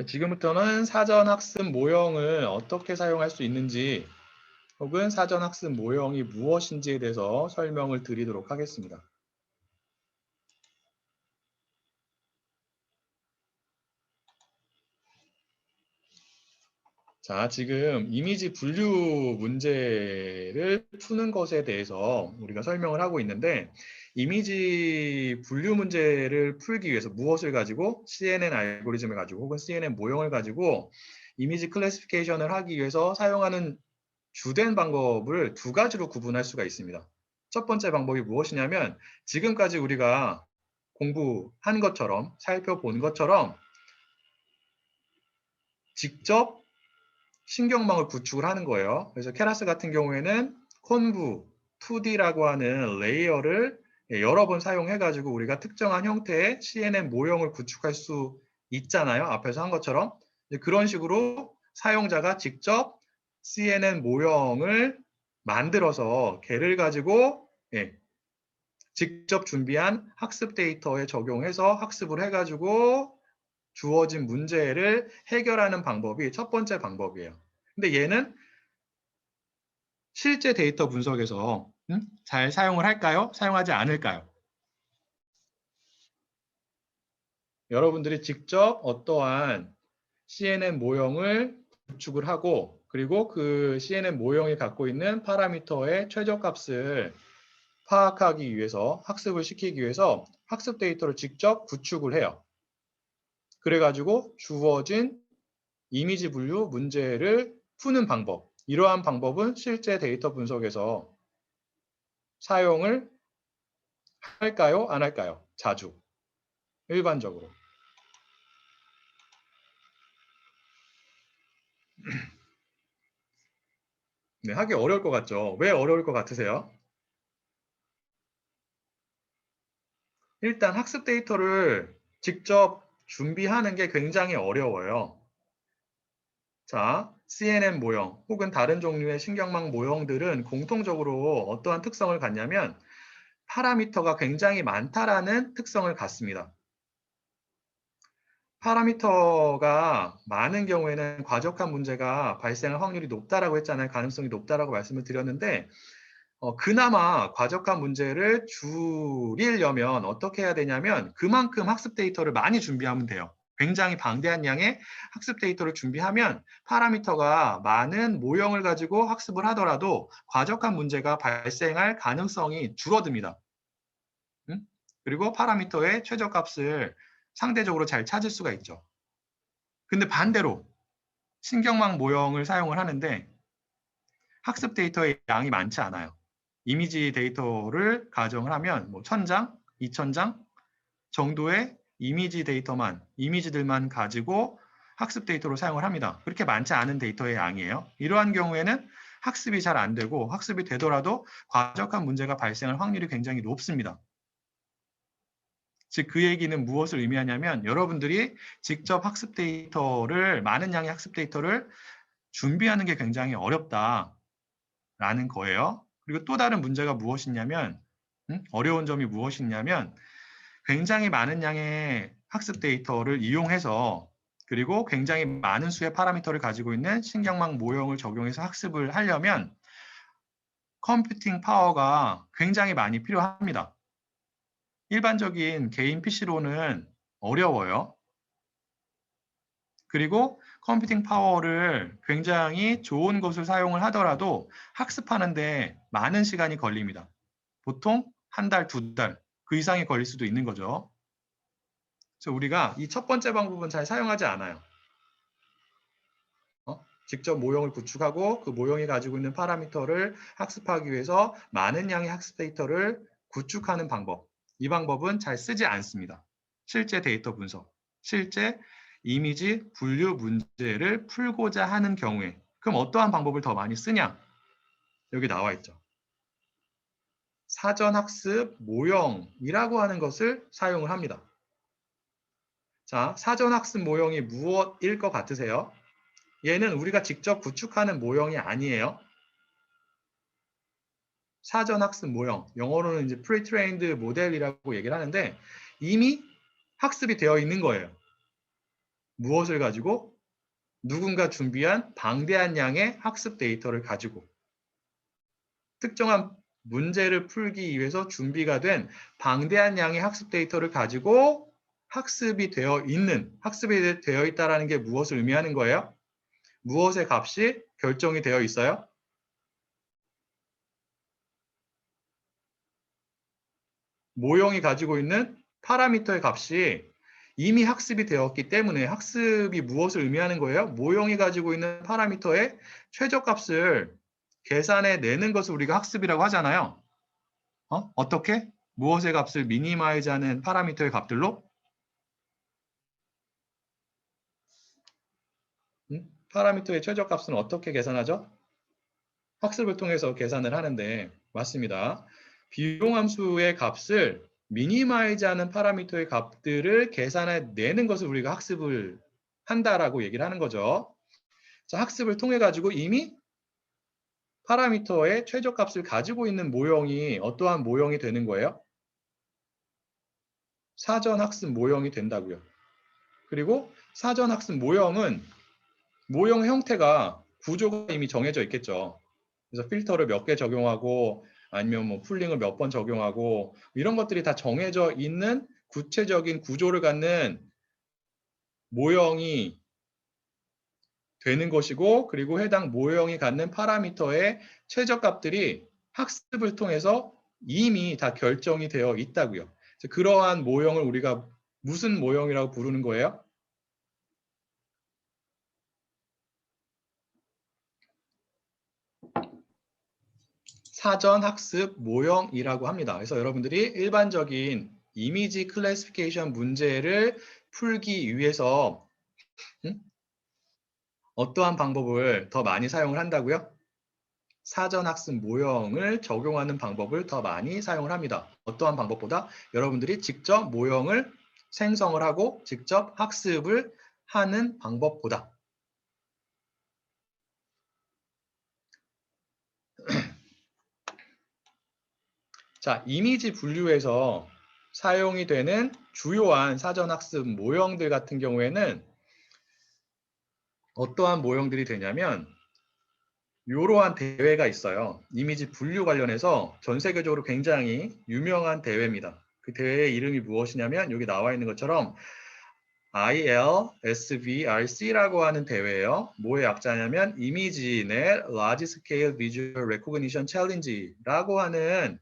지금부터는 사전학습 모형을 어떻게 사용할 수 있는지 혹은 사전학습 모형이 무엇인지에 대해서 설명을 드리도록 하겠습니다. 자, 지금 이미지 분류 문제를 푸는 것에 대해서 우리가 설명을 하고 있는데, 이미지 분류 문제를 풀기 위해서 무엇을 가지고 CNN 알고리즘을 가지고 혹은 CNN 모형을 가지고 이미지 클래시피케이션을 하기 위해서 사용하는 주된 방법을 두 가지로 구분할 수가 있습니다. 첫 번째 방법이 무엇이냐면 지금까지 우리가 공부한 것처럼 살펴본 것처럼 직접 신경망을 구축을 하는 거예요. 그래서 케라스 같은 경우에는 콘브 2D라고 하는 레이어를 여러 번 사용해가지고 우리가 특정한 형태의 CNN 모형을 구축할 수 있잖아요. 앞에서 한 것처럼. 그런 식으로 사용자가 직접 CNN 모형을 만들어서 걔를 가지고 직접 준비한 학습 데이터에 적용해서 학습을 해가지고 주어진 문제를 해결하는 방법이 첫 번째 방법이에요. 근데 얘는 실제 데이터 분석에서 잘 사용을 할까요? 사용하지 않을까요? 여러분들이 직접 어떠한 CNN 모형을 구축을 하고 그리고 그 CNN 모형이 갖고 있는 파라미터의 최저값을 파악하기 위해서 학습을 시키기 위해서 학습 데이터를 직접 구축을 해요. 그래가지고 주어진 이미지 분류 문제를 푸는 방법. 이러한 방법은 실제 데이터 분석에서 사용을 할까요? 안 할까요? 자주. 일반적으로. 네, 하기 어려울 것 같죠? 왜 어려울 것 같으세요? 일단 학습 데이터를 직접 준비하는 게 굉장히 어려워요. 자, CNN 모형 혹은 다른 종류의 신경망 모형들은 공통적으로 어떠한 특성을 갖냐면 파라미터가 굉장히 많다라는 특성을 갖습니다. 파라미터가 많은 경우에는 과적한 문제가 발생할 확률이 높다라고 했잖아요. 가능성이 높다라고 말씀을 드렸는데 그나마 과적한 문제를 줄이려면 어떻게 해야 되냐면 그만큼 학습 데이터를 많이 준비하면 돼요. 굉장히 방대한 양의 학습 데이터를 준비하면 파라미터가 많은 모형을 가지고 학습을 하더라도 과적한 문제가 발생할 가능성이 줄어듭니다. 그리고 파라미터의 최저값을 상대적으로 잘 찾을 수가 있죠. 근데 반대로 신경망 모형을 사용을 하는데 학습 데이터의 양이 많지 않아요. 이미지 데이터를 가정을 하면 뭐 1000장, 2000장 정도의 이미지 데이터만, 이미지들만 가지고 학습 데이터로 사용을 합니다. 그렇게 많지 않은 데이터의 양이에요. 이러한 경우에는 학습이 잘 안 되고 학습이 되더라도 과적한 문제가 발생할 확률이 굉장히 높습니다. 즉 그 얘기는 무엇을 의미하냐면 여러분들이 직접 학습 데이터를 많은 양의 학습 데이터를 준비하는 게 굉장히 어렵다라는 거예요. 그리고 또 다른 문제가 무엇이냐면 어려운 점이 무엇이냐면 굉장히 많은 양의 학습 데이터를 이용해서 그리고 굉장히 많은 수의 파라미터를 가지고 있는 신경망 모형을 적용해서 학습을 하려면 컴퓨팅 파워가 굉장히 많이 필요합니다. 일반적인 개인 PC로는 어려워요. 그리고 컴퓨팅 파워를 굉장히 좋은 것을 사용을 하더라도 학습하는데 많은 시간이 걸립니다. 보통 한 달, 두 달, 그 이상이 걸릴 수도 있는 거죠. 그래서 우리가 이 첫 번째 방법은 잘 사용하지 않아요. 직접 모형을 구축하고 그 모형이 가지고 있는 파라미터를 학습하기 위해서 많은 양의 학습 데이터를 구축하는 방법. 이 방법은 잘 쓰지 않습니다. 실제 데이터 분석, 실제 이미지 분류 문제를 풀고자 하는 경우에 그럼 어떠한 방법을 더 많이 쓰냐? 여기 나와 있죠. 사전학습 모형이라고 하는 것을 사용을 합니다. 자, 사전학습 모형이 무엇일 것 같으세요? 얘는 우리가 직접 구축하는 모형이 아니에요. 사전학습 모형, 영어로는 이제 pre-trained 모델이라고 얘기를 하는데 이미 학습이 되어 있는 거예요. 무엇을 가지고? 누군가 준비한 방대한 양의 학습 데이터를 가지고 특정한 문제를 풀기 위해서 준비가 된 방대한 양의 학습 데이터를 가지고 학습이 되어 있다라는 게 무엇을 의미하는 거예요? 무엇의 값이 결정이 되어 있어요? 모형이 가지고 있는 파라미터의 값이 이미 학습이 되었기 때문에 학습이 무엇을 의미하는 거예요? 모형이 가지고 있는 파라미터의 최저값을 계산해 내는 것을 우리가 학습이라고 하잖아요. 어떻게? 무엇의 값을 미니마이즈하는 파라미터의 값들로? 파라미터의 최저값은 어떻게 계산하죠? 학습을 통해서 계산을 하는데 맞습니다. 비용함수의 값을 미니마이즈하는 파라미터의 값들을 계산해 내는 것을 우리가 학습을 한다라고 얘기를 하는 거죠. 자, 학습을 통해 가지고 이미 파라미터의 최저값을 가지고 있는 모형이 어떠한 모형이 되는 거예요? 사전학습 모형이 된다고요. 그리고 사전학습 모형은 모형 형태가 구조가 이미 정해져 있겠죠. 그래서 필터를 몇 개 적용하고 아니면 뭐 풀링을 몇 번 적용하고 이런 것들이 다 정해져 있는 구체적인 구조를 갖는 모형이 되는 것이고 그리고 해당 모형이 갖는 파라미터의 최저값들이 학습을 통해서 이미 다 결정이 되어 있다고요. 그러한 모형을 우리가 무슨 모형이라고 부르는 거예요? 사전 학습 모형이라고 합니다. 그래서 여러분들이 일반적인 이미지 클래시피케이션 문제를 풀기 위해서 어떠한 방법을 더 많이 사용을 한다고요? 사전 학습 모형을 적용하는 방법을 더 많이 사용을 합니다. 어떠한 방법보다 여러분들이 직접 모형을 생성을 하고 직접 학습을 하는 방법보다. 자, 이미지 분류에서 사용이 되는 주요한 사전학습 모형들 같은 경우에는 어떠한 모형들이 되냐면 이러한 대회가 있어요. 이미지 분류 관련해서 전 세계적으로 굉장히 유명한 대회입니다. 그 대회의 이름이 무엇이냐면 여기 나와 있는 것처럼 ILSVRC라고 하는 대회예요. 뭐의 약자냐면 ImageNet Large Scale Visual Recognition Challenge라고 하는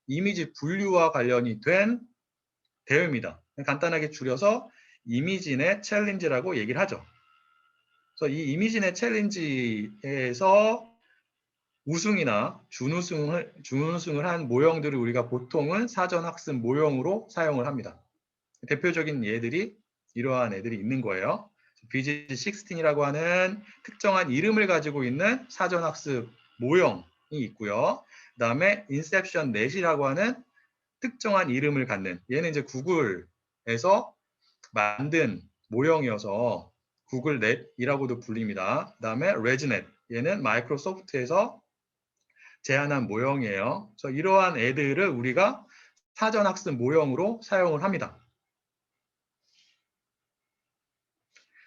이미지 분류와 관련이 된 대회입니다. 간단하게 줄여서 이미지넷 챌린지라고 얘기를 하죠. 그래서 이 이미지넷 챌린지에서 우승이나 준우승을 한 모형들을 우리가 보통은 사전학습 모형으로 사용을 합니다. 대표적인 예들이 이러한 애들이 있는 거예요. BGG16이라고 하는 특정한 이름을 가지고 있는 사전학습 모형이 있고요. 그 다음에 인셉션 넷이라고 하는 특정한 이름을 갖는 얘는 이제 구글에서 만든 모형이어서 구글넷이라고도 불립니다. 그 다음에 레즈넷 얘는 마이크로소프트에서 제안한 모형이에요. 그래서 이러한 애들을 우리가 사전학습 모형으로 사용을 합니다.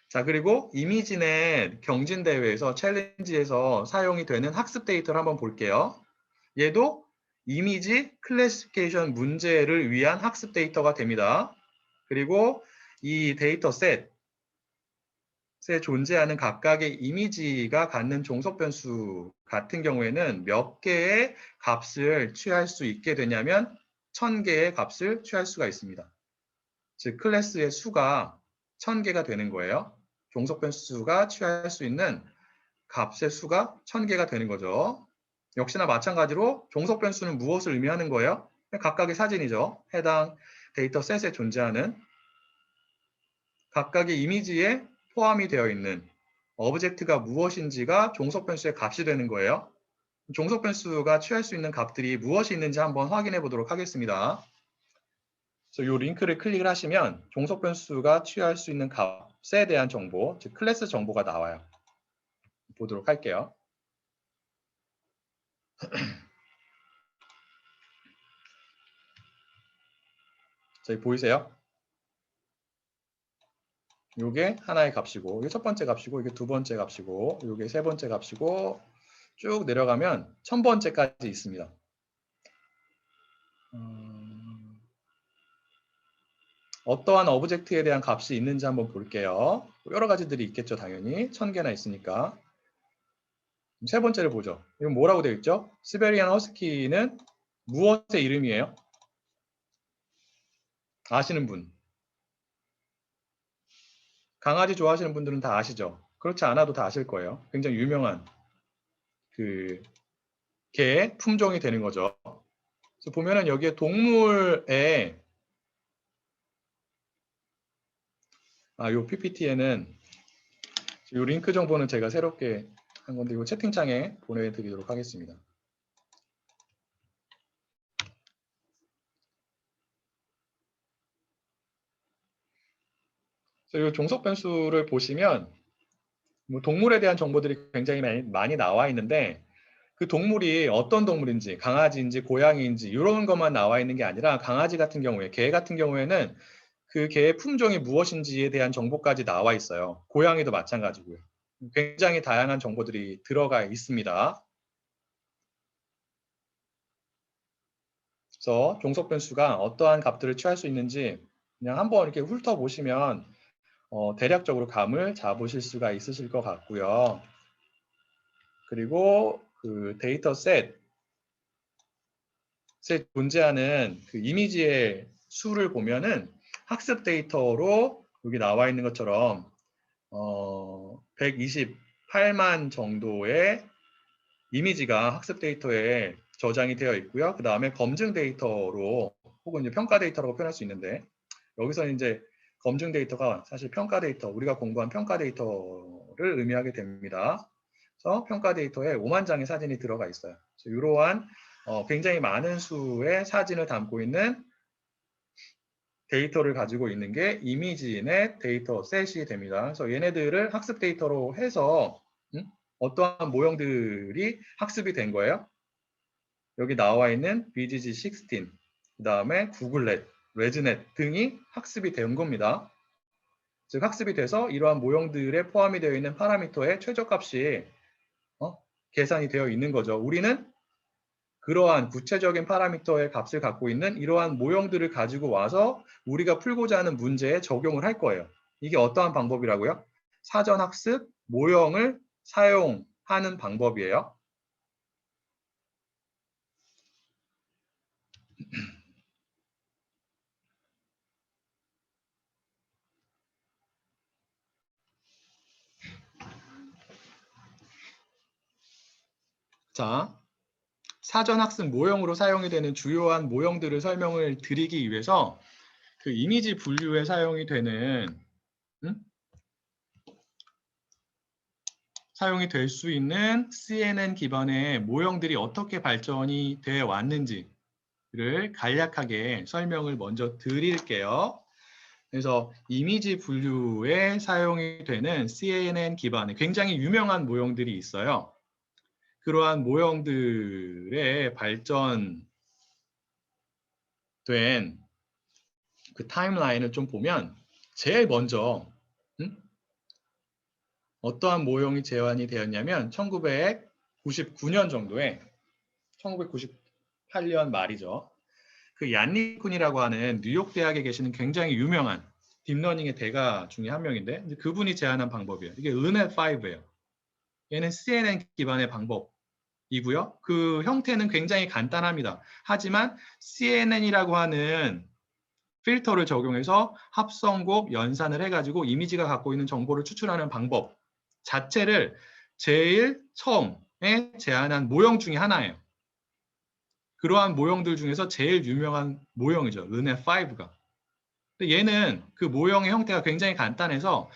자, 그리고 이미지넷 경진대회에서 챌린지에서 사용이 되는 학습 데이터를 한번 볼게요. 얘도 이미지 클래시피케이션 문제를 위한 학습 데이터가 됩니다. 그리고 이 데이터셋에 존재하는 각각의 이미지가 갖는 종속 변수 같은 경우에는 몇 개의 값을 취할 수 있게 되냐면 1000개의 값을 취할 수가 있습니다. 즉 클래스의 수가 1000개가 되는 거예요. 종속 변수가 취할 수 있는 값의 수가 1000개가 되는 거죠. 역시나 마찬가지로 종속 변수는 무엇을 의미하는 거예요? 각각의 사진이죠. 해당 데이터셋에 존재하는 각각의 이미지에 포함이 되어 있는 오브젝트가 무엇인지가 종속 변수의 값이 되는 거예요. 종속 변수가 취할 수 있는 값들이 무엇이 있는지 한번 확인해 보도록 하겠습니다. 그래서 이 링크를 클릭을 하시면 종속 변수가 취할 수 있는 값에 대한 정보, 즉 클래스 정보가 나와요. 보도록 할게요. 저희 보이세요? 요게 하나의 값이고, 이게 첫 번째 값이고, 이게 두 번째 값이고, 요게 세 번째 값이고, 쭉 내려가면 1000번째까지 있습니다. 어떠한 오브젝트에 대한 값이 있는지 한번 볼게요. 여러 가지들이 있겠죠, 당연히. 1000개나 있으니까. 세 번째를 보죠. 이건 뭐라고 되어 있죠? 시베리안 허스키는 무엇의 이름이에요? 아시는 분? 강아지 좋아하시는 분들은 다 아시죠? 그렇지 않아도 다 아실 거예요. 굉장히 유명한 그 개의 품종이 되는 거죠. 그래서 보면은 여기에 동물의 요 PPT에는 요 링크 정보는 제가 새롭게 한 건데 이 채팅창에 보내드리도록 하겠습니다. 이 종속 변수를 보시면 뭐 동물에 대한 정보들이 굉장히 많이 나와 있는데 그 동물이 어떤 동물인지 강아지인지 고양이인지 이런 것만 나와 있는 게 아니라 강아지 같은 경우에 개 같은 경우에는 그 개의 품종이 무엇인지에 대한 정보까지 나와 있어요. 고양이도 마찬가지고요. 굉장히 다양한 정보들이 들어가 있습니다. 그래서 종속 변수가 어떠한 값들을 취할 수 있는지 그냥 한번 이렇게 훑어보시면 대략적으로 감을 잡으실 수가 있으실 것 같고요. 그리고 그 데이터 셋에 존재하는 그 이미지의 수를 보면은 학습 데이터로 여기 나와 있는 것처럼 128만 정도의 이미지가 학습 데이터에 저장이 되어 있고요. 그 다음에 검증 데이터로 혹은 이제 평가 데이터라고 표현할 수 있는데 여기서 이제 검증 데이터가 사실 평가 데이터, 우리가 공부한 평가 데이터를 의미하게 됩니다. 그래서 평가 데이터에 5만 장의 사진이 들어가 있어요. 이러한 굉장히 많은 수의 사진을 담고 있는 데이터를 가지고 있는 게 이미지인의 데이터 셋이 됩니다. 그래서 얘네들을 학습 데이터로 해서 어떠한 모형들이 학습이 된 거예요. 여기 나와 있는 BGG16, 그 다음에 구글넷, 레즈넷 등이 학습이 된 겁니다. 즉 학습이 돼서 이러한 모형들에 포함이 되어 있는 파라미터의 최저값이 계산이 되어 있는 거죠. 우리는 그러한 구체적인 파라미터의 값을 갖고 있는 이러한 모형들을 가지고 와서 우리가 풀고자 하는 문제에 적용을 할 거예요. 이게 어떠한 방법이라고요? 사전학습 모형을 사용하는 방법이에요. 자, 사전학습 모형으로 사용이 되는 주요한 모형들을 설명을 드리기 위해서 그 이미지 분류에 사용이 되는 사용이 될 수 있는 CNN 기반의 모형들이 어떻게 발전이 되어 왔는지를 간략하게 설명을 먼저 드릴게요. 그래서 이미지 분류에 사용이 되는 CNN 기반의 굉장히 유명한 모형들이 있어요. 그러한 모형들의 발전된 그 타임라인을 좀 보면 제일 먼저 어떠한 모형이 제안이 되었냐면 1999년 정도에 1998년 말이죠. 그 얀니쿤이라고 하는 뉴욕 대학에 계시는 굉장히 유명한 딥러닝의 대가 중에 한 명인데 그분이 제안한 방법이에요. 이게 르넷5예요. 얘는 CNN 기반의 방법이고요. 그 형태는 굉장히 간단합니다. 하지만 CNN이라고 하는 필터를 적용해서 합성곱, 연산을 해가지고 이미지가 갖고 있는 정보를 추출하는 방법 자체를 제일 처음에 제안한 모형 중에 하나예요. 그러한 모형들 중에서 제일 유명한 모형이죠. 르넷5가. 얘는 그 모형의 형태가 굉장히 간단해서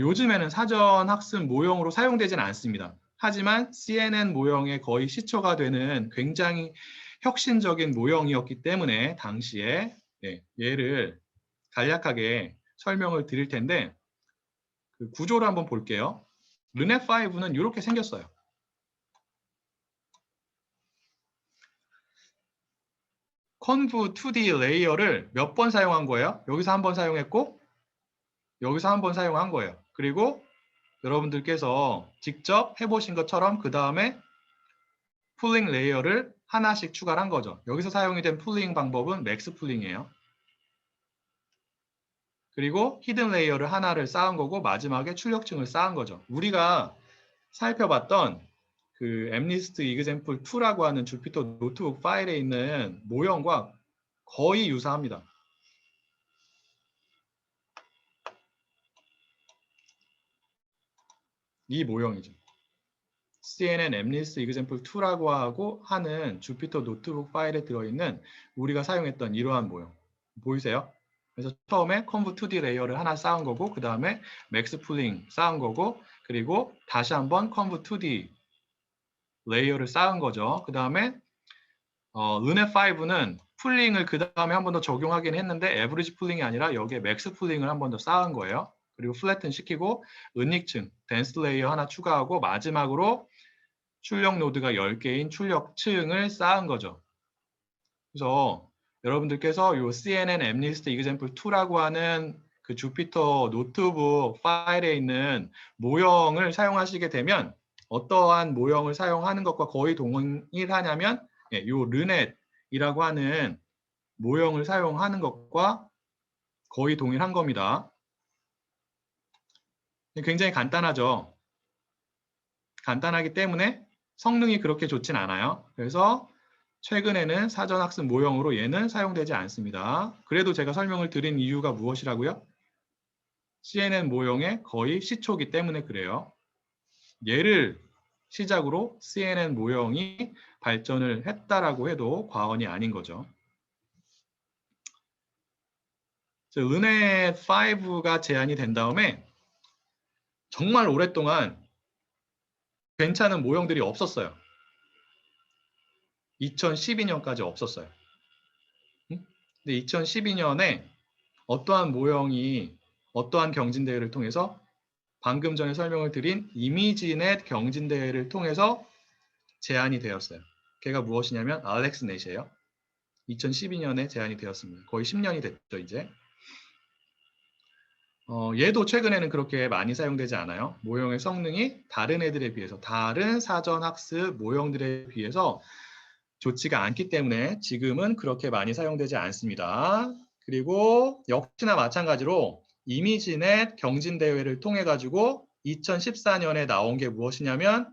요즘에는 사전 학습 모형으로 사용되지는 않습니다. 하지만 CNN 모형의 거의 시초가 되는 굉장히 혁신적인 모형이었기 때문에 당시에 얘를 간략하게 설명을 드릴 텐데 그 구조를 한번 볼게요. 르넷5는 이렇게 생겼어요. 컨브 2D 레이어를 몇 번 사용한 거예요? 여기서 한 번 사용했고 여기서 한번 사용한 거예요. 그리고 여러분들께서 직접 해보신 것처럼 그 다음에 풀링 레이어를 하나씩 추가를 한 거죠. 여기서 사용이 된 풀링 방법은 맥스 풀링이에요. 그리고 히든 레이어를 하나를 쌓은 거고 마지막에 출력층을 쌓은 거죠. 우리가 살펴봤던 그 엠리스트 이그젬플 2라고 하는 주피터 노트북 파일에 있는 모형과 거의 유사합니다. 이 모형이죠. CNN 엠리스트 이그젬플 2라고 하고 하는 주피터 노트북 파일에 들어있는 우리가 사용했던 이러한 모형. 보이세요? 그래서 처음에 컨브 2D 레이어를 하나 쌓은 거고 그 다음에 맥스 풀링 쌓은 거고 그리고 다시 한번 컨브 2D 레이어를 쌓은 거죠. 그 다음에 르네5는 풀링을 그 다음에 한 번 더 적용하긴 했는데 에브리지 풀링이 아니라 여기에 맥스 풀링을 한 번 더 쌓은 거예요. 그리고 플래튼 시키고 은닉층, 덴스 레이어 하나 추가하고 마지막으로 출력 노드가 10개인 출력층을 쌓은 거죠. 그래서 여러분들께서 이 CNN 엠리스트 이그젬플 2라고 하는 그 주피터 노트북 파일에 있는 모형을 사용하시게 되면 어떠한 모형을 사용하는 것과 거의 동일하냐면 이 르넷이라고 하는 모형을 사용하는 것과 거의 동일한 겁니다. 굉장히 간단하죠. 간단하기 때문에 성능이 그렇게 좋진 않아요. 그래서 최근에는 사전학습 모형으로 얘는 사용되지 않습니다. 그래도 제가 설명을 드린 이유가 무엇이라고요? CNN 모형의 거의 시초기 때문에 그래요. 얘를 시작으로 CNN 모형이 발전을 했다라고 해도 과언이 아닌 거죠. 은혜 5가 제안이 된 다음에 정말 오랫동안 괜찮은 모형들이 없었어요. 2012년까지 없었어요. 근데 2012년에 어떠한 모형이 어떠한 경진대회를 통해서 방금 전에 설명을 드린 이미지넷 경진대회를 통해서 제안이 되었어요. 걔가 무엇이냐면 알렉스 넷이에요. 2012년에 제안이 되었습니다. 거의 10년이 됐죠, 이제. 얘도 최근에는 그렇게 많이 사용되지 않아요. 모형의 성능이 다른 애들에 비해서, 다른 사전학습 모형들에 비해서 좋지가 않기 때문에 지금은 그렇게 많이 사용되지 않습니다. 그리고 역시나 마찬가지로 이미지넷 경진대회를 통해 가지고 2014년에 나온 게 무엇이냐면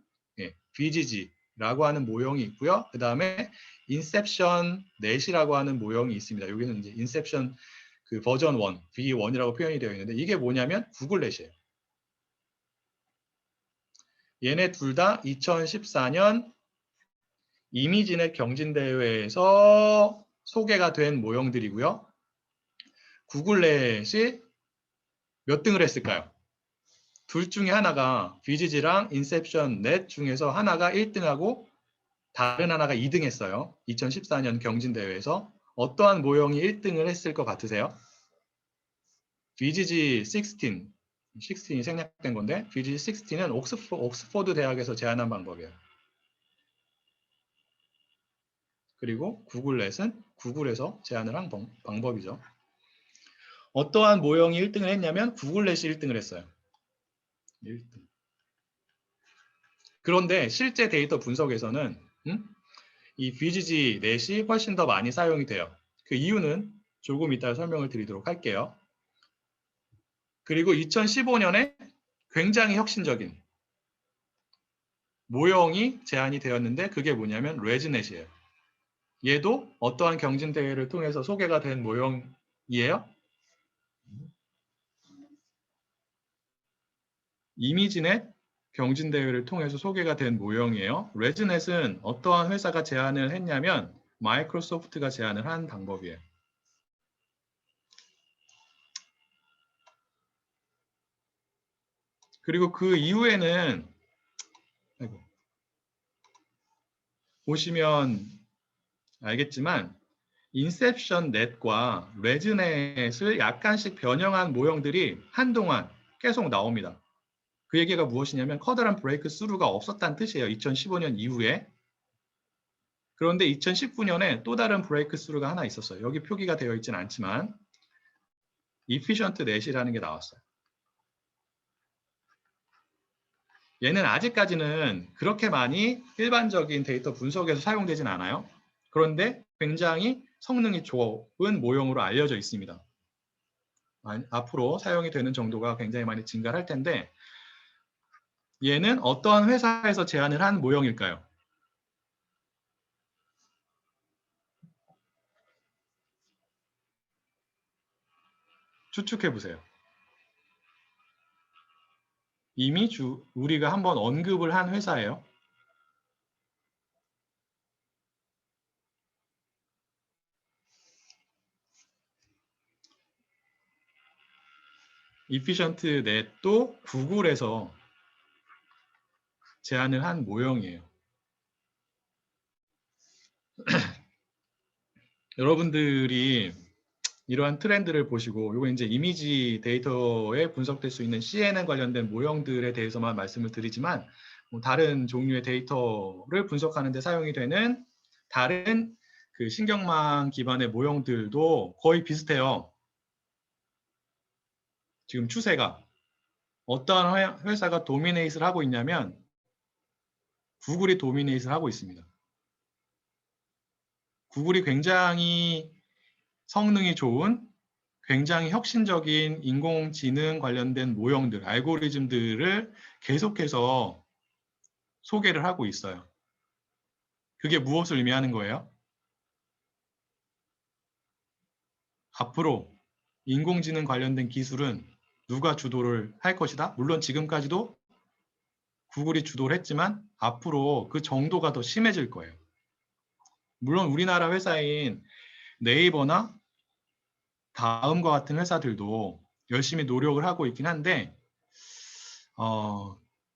VGG라고 하는 모형이 있고요. 그 다음에 인셉션 넷이라고 하는 모형이 있습니다. 여기는 이제 인셉션 그 버전 1, V1이라고 표현이 되어 있는데 이게 뭐냐면 구글 넷이에요. 얘네 둘 다 2014년 이미지넷 경진대회에서 소개가 된 모형들이고요. 구글넷이 몇 등을 했을까요? 둘 중에 하나가 VGG랑 인셉션 넷 중에서 하나가 1등하고 다른 하나가 2등 했어요. 2014년 경진대회에서. 어떠한 모형이 1등을 했을 것 같으세요? VGG 16이 생략된 건데 VGG 16은 옥스포드 대학에서 제안한 방법이에요. 그리고 구글넷은 구글에서 제안을 한 방법이죠. 어떠한 모형이 1등을 했냐면 구글넷이 1등을 했어요. 1등. 그런데 실제 데이터 분석에서는 이 VGG 넷이 훨씬 더 많이 사용이 돼요. 그 이유는 조금 이따 설명을 드리도록 할게요. 그리고 2015년에 굉장히 혁신적인 모형이 제안이 되었는데 그게 뭐냐면 레즈넷이에요. 얘도 어떠한 경진대회를 통해서 소개가 된 모형이에요. 이미지넷 경진대회를 통해서 소개가 된 모형이에요. 레즈넷은 어떠한 회사가 제안을 했냐면 마이크로소프트가 제안을 한 방법이에요. 그리고 그 이후에는 보시면 알겠지만 인셉션 넷과 레즈넷을 약간씩 변형한 모형들이 한동안 계속 나옵니다. 그 얘기가 무엇이냐면 커다란 브레이크 스루가 없었다는 뜻이에요. 2015년 이후에. 그런데 2019년에 또 다른 브레이크 스루가 하나 있었어요. 여기 표기가 되어 있지는 않지만 efficient net이라는 게 나왔어요. 얘는 아직까지는 그렇게 많이 일반적인 데이터 분석에서 사용되진 않아요. 그런데 굉장히 성능이 좋은 모형으로 알려져 있습니다. 앞으로 사용이 되는 정도가 굉장히 많이 증가할 텐데, 얘는 어떠한 회사에서 제안을 한 모형일까요? 추측해 보세요. 이미 우리가 한번 언급을 한 회사예요. 이피션트 넷도 구글에서 제안을 한 모형이에요. 여러분들이 이러한 트렌드를 보시고, 이거 이제 이미지 데이터에 분석될 수 있는 CNN 관련된 모형들에 대해서만 말씀을 드리지만, 뭐 다른 종류의 데이터를 분석하는 데 사용이 되는 다른 그 신경망 기반의 모형들도 거의 비슷해요. 지금 추세가 어떠한 회사가 도미네이트를 하고 있냐면 구글이 도미네이트를 하고 있습니다. 구글이 굉장히 성능이 좋은 굉장히 혁신적인 인공지능 관련된 모형들, 알고리즘들을 계속해서 소개를 하고 있어요. 그게 무엇을 의미하는 거예요? 앞으로 인공지능 관련된 기술은 누가 주도를 할 것이다? 물론 지금까지도 구글이 주도를 했지만 앞으로 그 정도가 더 심해질 거예요. 물론 우리나라 회사인 네이버나 다음과 같은 회사들도 열심히 노력을 하고 있긴 한데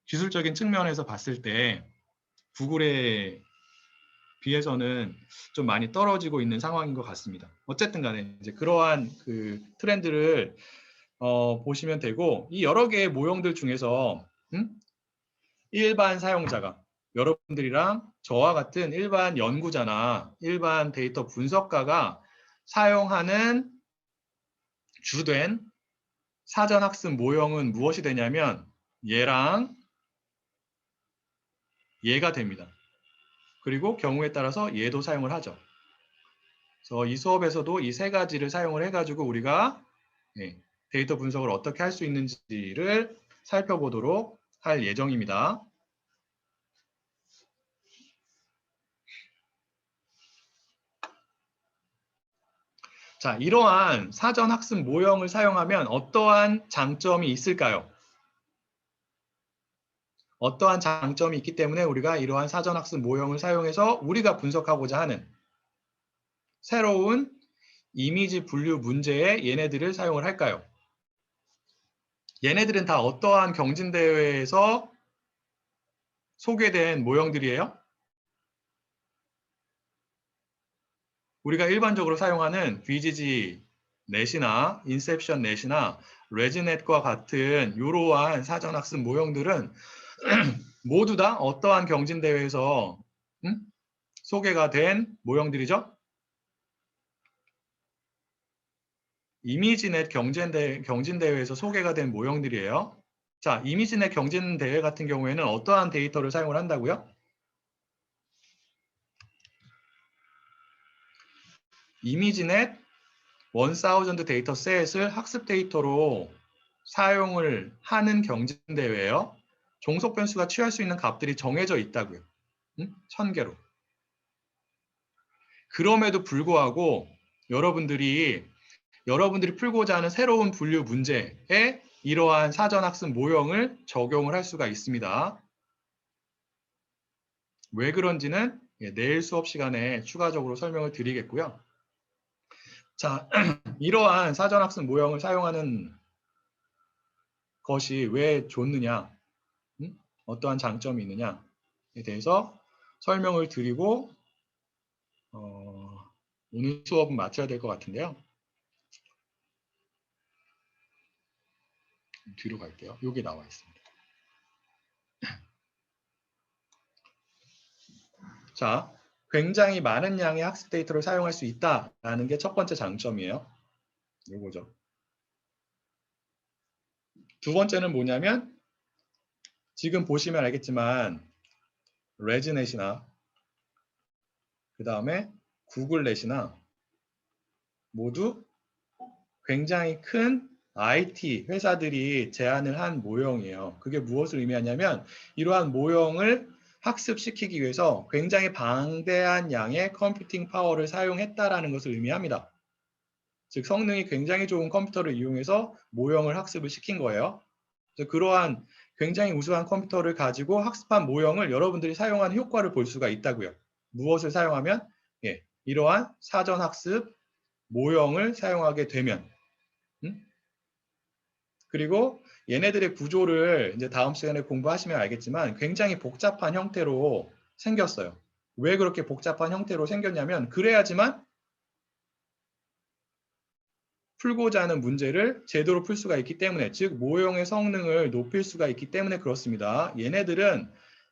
기술적인 측면에서 봤을 때 구글에 비해서는 좀 많이 떨어지고 있는 상황인 것 같습니다. 어쨌든 간에 이제 그러한 그 트렌드를 보시면 되고, 이 여러 개의 모형들 중에서 일반 사용자가 여러분들이랑 저와 같은 일반 연구자나 일반 데이터 분석가가 사용하는 주된 사전학습 모형은 무엇이 되냐면 얘랑 얘가 됩니다. 그리고 경우에 따라서 얘도 사용을 하죠. 그래서 이 수업에서도 이 세 가지를 사용을 해가지고 우리가 데이터 분석을 어떻게 할 수 있는지를 살펴보도록 할 예정입니다. 자, 이러한 사전학습 모형을 사용하면 어떠한 장점이 있을까요? 어떠한 장점이 있기 때문에 우리가 이러한 사전학습 모형을 사용해서 우리가 분석하고자 하는 새로운 이미지 분류 문제에 얘네들을 사용을 할까요? 얘네들은 다 어떠한 경진대회에서 소개된 모형들이에요? 우리가 일반적으로 사용하는 BGG 넷이나 인셉션 넷이나 레지넷과 같은 이러한 사전학습 모형들은 모두 다 어떠한 경진대회에서 소개가 된 모형들이죠? 이미지넷 경진대회에서 소개가 된 모형들이에요. 자, 이미지넷 경진대회 같은 경우에는 어떠한 데이터를 사용을 한다고요? 이미지넷 1000 데이터셋을 학습 데이터로 사용을 하는 경진대회예요. 종속 변수가 취할 수 있는 값들이 정해져 있다고요. 1000개로. 그럼에도 불구하고 여러분들이 풀고자 하는 새로운 분류 문제에 이러한 사전학습 모형을 적용을 할 수가 있습니다. 왜 그런지는 내일 수업 시간에 추가적으로 설명을 드리겠고요. 자, 이러한 사전학습 모형을 사용하는 것이 왜 좋느냐, 어떠한 장점이 있느냐에 대해서 설명을 드리고 오늘 수업은 마쳐야 될 것 같은데요. 뒤로 갈게요. 여기 나와 있습니다. 자, 굉장히 많은 양의 학습 데이터를 사용할 수 있다라는 게 첫 번째 장점이에요. 이거죠. 두 번째는 뭐냐면 지금 보시면 알겠지만 레즈넷이나 그 다음에 구글넷이나 모두 굉장히 큰 IT 회사들이 제안을 한 모형이에요. 그게 무엇을 의미하냐면 이러한 모형을 학습시키기 위해서 굉장히 방대한 양의 컴퓨팅 파워를 사용했다라는 것을 의미합니다. 즉 성능이 굉장히 좋은 컴퓨터를 이용해서 모형을 학습을 시킨 거예요. 그러한 굉장히 우수한 컴퓨터를 가지고 학습한 모형을 여러분들이 사용하는 효과를 볼 수가 있다고요. 무엇을 사용하면? 예, 이러한 사전학습 모형을 사용하게 되면 그리고 얘네들의 구조를 이제 다음 시간에 공부하시면 알겠지만 굉장히 복잡한 형태로 생겼어요. 왜 그렇게 복잡한 형태로 생겼냐면 그래야지만 풀고자 하는 문제를 제대로 풀 수가 있기 때문에 즉 모형의 성능을 높일 수가 있기 때문에 그렇습니다. 얘네들은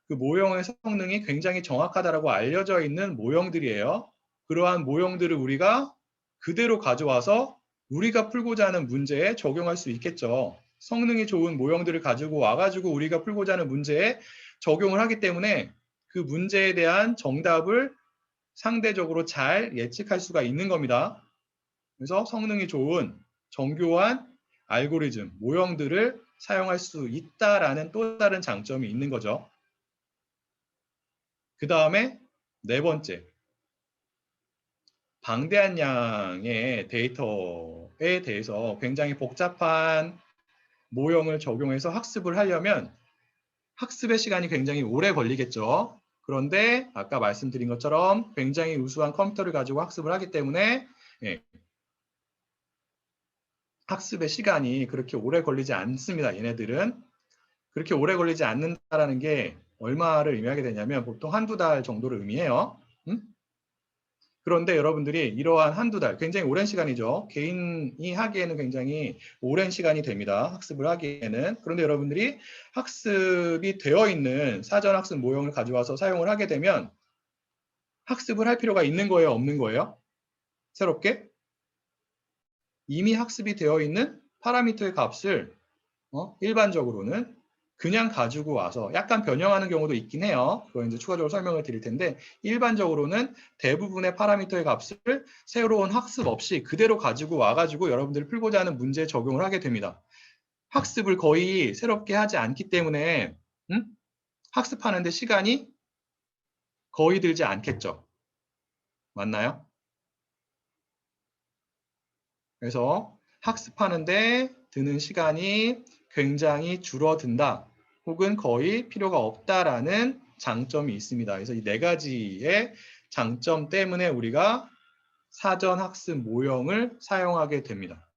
그 모형의 성능이 굉장히 정확하다라고 알려져 있는 모형들이에요. 그러한 모형들을 우리가 그대로 가져와서 우리가 풀고자 하는 문제에 적용할 수 있겠죠. 성능이 좋은 모형들을 가지고 와가지고 우리가 풀고자 하는 문제에 적용을 하기 때문에 그 문제에 대한 정답을 상대적으로 잘 예측할 수가 있는 겁니다. 그래서 성능이 좋은 정교한 알고리즘, 모형들을 사용할 수 있다라는 또 다른 장점이 있는 거죠. 그 다음에 네 번째, 방대한 양의 데이터에 대해서 굉장히 복잡한 모형을 적용해서 학습을 하려면 학습의 시간이 굉장히 오래 걸리겠죠. 그런데 아까 말씀드린 것처럼 굉장히 우수한 컴퓨터를 가지고 학습을 하기 때문에 예, 학습의 시간이 그렇게 오래 걸리지 않습니다. 얘네들은. 그렇게 오래 걸리지 않는다라는 게 얼마를 의미하게 되냐면 보통 한두 달 정도를 의미해요. 그런데 여러분들이 이러한 한두 달, 굉장히 오랜 시간이죠. 개인이 하기에는 굉장히 오랜 시간이 됩니다. 학습을 하기에는. 그런데 여러분들이 학습이 되어 있는 사전학습 모형을 가져와서 사용을 하게 되면 학습을 할 필요가 있는 거예요? 없는 거예요? 새롭게? 이미 학습이 되어 있는 파라미터의 값을 일반적으로는 그냥 가지고 와서 약간 변형하는 경우도 있긴 해요. 그거 이제 추가적으로 설명을 드릴 텐데 일반적으로는 대부분의 파라미터의 값을 새로운 학습 없이 그대로 가지고 와가지고 여러분들이 풀고자 하는 문제에 적용을 하게 됩니다. 학습을 거의 새롭게 하지 않기 때문에 학습하는데 시간이 거의 들지 않겠죠. 맞나요? 그래서 학습하는데 드는 시간이 굉장히 줄어든다. 혹은 거의 필요가 없다라는 장점이 있습니다. 그래서 이 네 가지의 장점 때문에 우리가 사전 학습 모형을 사용하게 됩니다.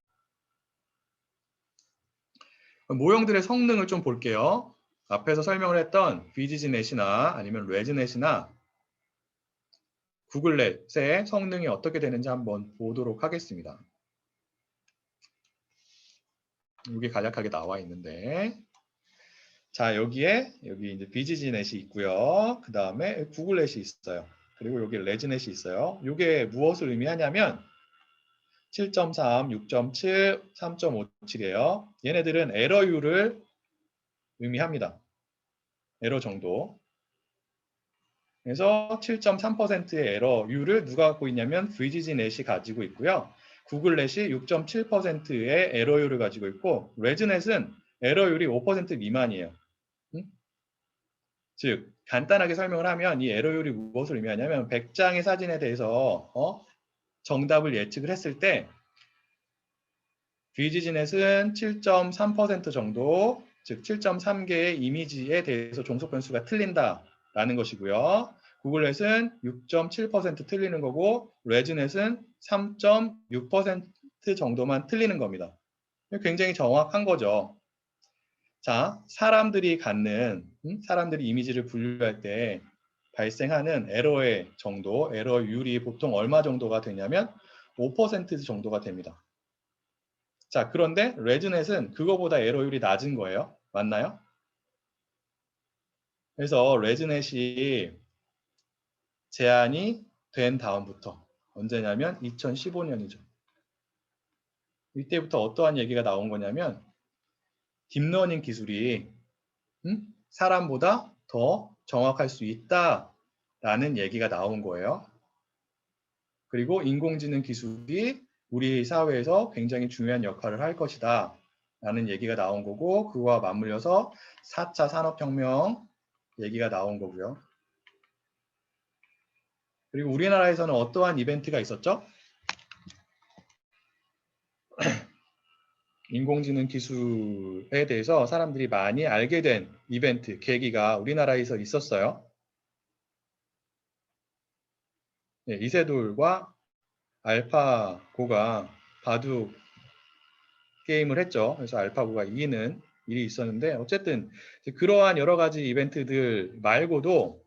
모형들의 성능을 좀 볼게요. 앞에서 설명을 했던 VGGNet이나 아니면 레즈넷이나 구글넷의 성능이 어떻게 되는지 한번 보도록 하겠습니다. 여기 간략하게 나와 있는데 자, 여기 이제 BGG넷이 있고요. 그 다음에 구글넷이 있어요. 그리고 여기 레즈넷이 있어요. 이게 무엇을 의미하냐면 7.3, 6.7, 3.57이에요. 얘네들은 에러율을 의미합니다. 에러 정도. 그래서 7.3%의 에러율을 누가 갖고 있냐면 VGG넷이 가지고 있고요. 구글넷이 6.7%의 에러율을 가지고 있고 레즈넷은 에러율이 5% 미만이에요. 즉 간단하게 설명을 하면 이 에러율이 무엇을 의미하냐면 100장의 사진에 대해서 정답을 예측을 했을 때 VGG넷은 7.3% 정도, 즉 7.3개의 이미지에 대해서 종속 변수가 틀린다라는 것이고요. 구글넷은 6.7% 틀리는 거고 레즈넷은 3.6% 정도만 틀리는 겁니다. 굉장히 정확한 거죠. 자, 사람들이 이미지를 분류할 때 발생하는 에러의 정도, 에러율이 보통 얼마 정도가 되냐면 5% 정도가 됩니다. 자, 그런데 레즈넷은 그거보다 에러율이 낮은 거예요. 맞나요? 그래서 레즈넷이 제안이 된 다음부터 언제냐면 2015년이죠. 이때부터 어떠한 얘기가 나온 거냐면 딥러닝 기술이 사람보다 더 정확할 수 있다라는 얘기가 나온 거예요. 그리고 인공지능 기술이 우리 사회에서 굉장히 중요한 역할을 할 것이다 라는 얘기가 나온 거고, 그와 맞물려서 4차 산업혁명 얘기가 나온 거고요. 그리고 우리나라에서는 어떠한 이벤트가 있었죠? 인공지능 기술에 대해서 사람들이 많이 알게 된 이벤트, 계기가 우리나라에서 있었어요. 네, 이세돌과 알파고가 바둑 게임을 했죠. 그래서 알파고가 이기는 일이 있었는데, 어쨌든 그러한 여러 가지 이벤트들 말고도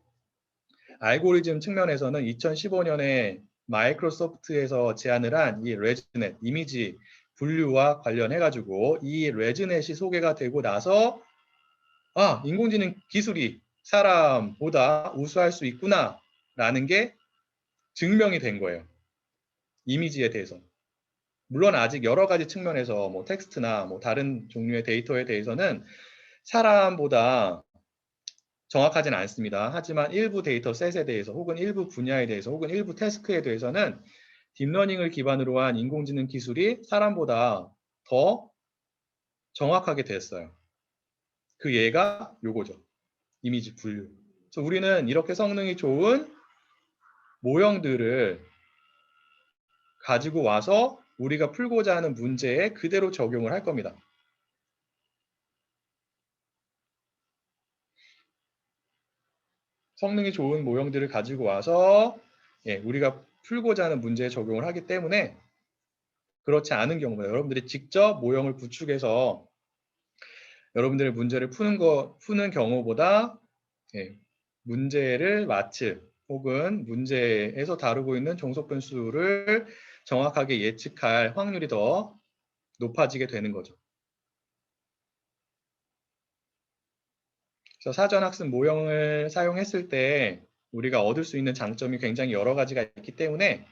알고리즘 측면에서는 2015년에 마이크로소프트에서 제안을 한 이 레즈넷, 이미지 분류와 관련해가지고 이 레즈넷이 소개가 되고 나서 인공지능 기술이 사람보다 우수할 수 있구나 라는 게 증명이 된 거예요. 이미지에 대해서. 물론 아직 여러 가지 측면에서 뭐 텍스트나 뭐 다른 종류의 데이터에 대해서는 사람보다 정확하지는 않습니다. 하지만 일부 데이터 셋에 대해서 혹은 일부 분야에 대해서 혹은 일부 태스크에 대해서는 딥러닝을 기반으로 한 인공지능 기술이 사람보다 더 정확하게 됐어요. 그 예가 요거죠. 이미지 분류. 그래서 우리는 이렇게 성능이 좋은 모형들을 가지고 와서 우리가 풀고자 하는 문제에 그대로 적용을 할 겁니다. 성능이 좋은 모형들을 가지고 와서 우리가 풀고자 하는 문제에 적용을 하기 때문에, 그렇지 않은 경우는 여러분들이 직접 모형을 구축해서 여러분들의 문제를 푸는 경우보다 문제를 맞힐 혹은 문제에서 다루고 있는 종속 변수를 정확하게 예측할 확률이 더 높아지게 되는 거죠. 그래서 사전학습 모형을 사용했을 때 우리가 얻을 수 있는 장점이 굉장히 여러 가지가 있기 때문에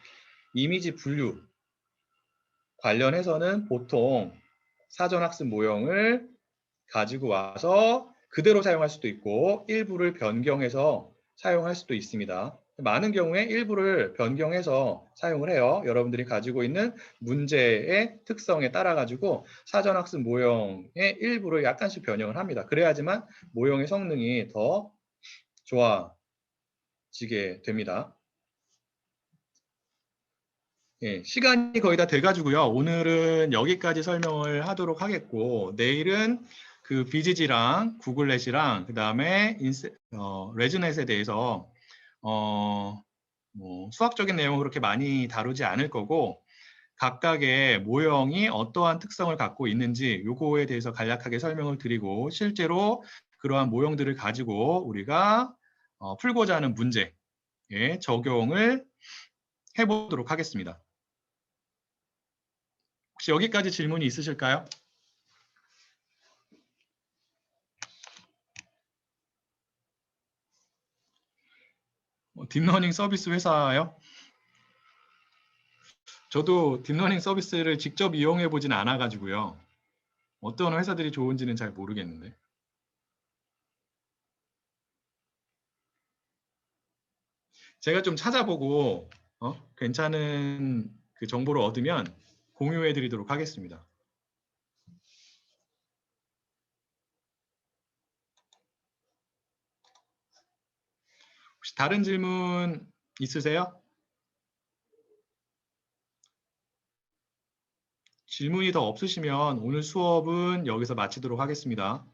이미지 분류 관련해서는 보통 사전학습 모형을 가지고 와서 그대로 사용할 수도 있고 일부를 변경해서 사용할 수도 있습니다. 많은 경우에 일부를 변경해서 사용을 해요. 여러분들이 가지고 있는 문제의 특성에 따라 가지고 사전학습 모형의 일부를 약간씩 변형을 합니다. 그래야지만 모형의 성능이 더 좋아지게 됩니다. 시간이 거의 다 돼가지고요. 오늘은 여기까지 설명을 하도록 하겠고, 내일은 그 BGG랑 구글넷이랑 그 다음에 레즈넷에 대해서 뭐 수학적인 내용을 그렇게 많이 다루지 않을 거고, 각각의 모형이 어떠한 특성을 갖고 있는지 요거에 대해서 간략하게 설명을 드리고, 실제로 그러한 모형들을 가지고 우리가 풀고자 하는 문제에 적용을 해보도록 하겠습니다. 혹시 여기까지 질문이 있으실까요? 딥러닝 서비스 회사요? 저도 딥러닝 서비스를 직접 이용해 보진 않아 가지고요. 어떤 회사들이 좋은지는 잘 모르겠는데. 제가 좀 찾아보고 괜찮은 그 정보를 얻으면 공유해 드리도록 하겠습니다. 혹시 다른 질문 있으세요? 질문이 더 없으시면 오늘 수업은 여기서 마치도록 하겠습니다.